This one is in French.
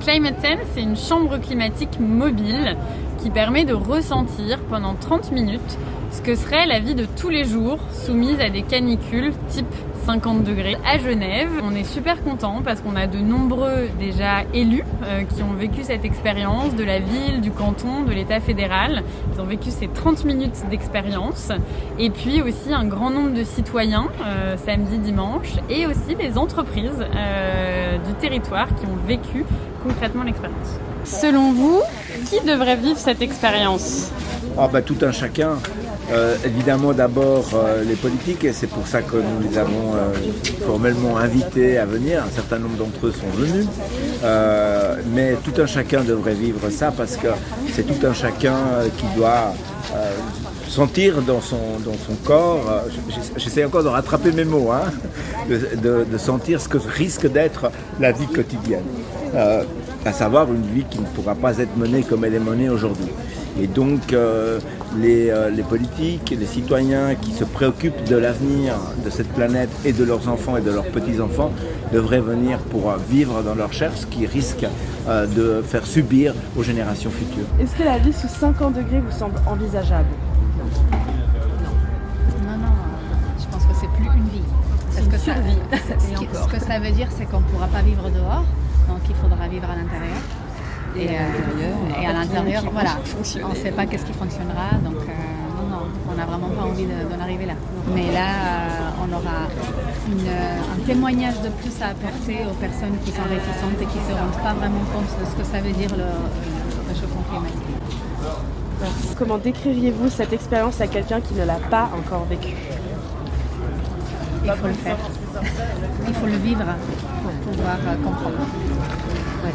ClimateSense, c'est une chambre climatique mobile qui permet de ressentir pendant 30 minutes ce que serait la vie de tous les jours soumise à des canicules type 50 degrés à Genève. On est super contents parce qu'on a de nombreux déjà élus qui ont vécu cette expérience de la ville, du canton, de l'État fédéral. Ils ont vécu ces 30 minutes d'expérience. Et puis aussi un grand nombre de citoyens samedi, dimanche, et aussi des entreprises du territoire qui ont vécu concrètement l'expérience. Selon vous, qui devrait vivre cette expérience ? Tout un chacun. Évidemment d'abord les politiques, et c'est pour ça que nous les avons formellement invités à venir. Un certain nombre d'entre eux sont venus, mais tout un chacun devrait vivre ça parce que c'est tout un chacun qui doit sentir dans son corps, j'essaie encore de rattraper mes mots, de sentir ce que risque d'être la vie quotidienne, à savoir une vie qui ne pourra pas être menée comme elle est menée aujourd'hui. Et donc les politiques, les citoyens qui se préoccupent de l'avenir de cette planète et de leurs enfants et de leurs petits-enfants devraient venir pour vivre dans leur chair ce qui risque de faire subir aux générations futures. Est-ce que la vie sous 50 degrés vous semble envisageable ? Non, je pense que c'est plus une vie. C'est une survie. Ce que ça veut dire, c'est qu'on ne pourra pas vivre dehors, donc il faudra vivre à l'intérieur. Et à l'intérieur, voilà, on ne sait pas qu'est-ce qui fonctionnera, donc non, on n'a vraiment pas envie d'en arriver là. Mais là, on aura un témoignage de plus à apporter aux personnes qui sont réticentes et qui ne se rendent pas vraiment compte de ce que ça veut dire le réchauffement climatique. Merci. Comment décririez-vous cette expérience à quelqu'un qui ne l'a pas encore vécue ? Il faut le faire. Il faut le vivre pour pouvoir comprendre. Ouais.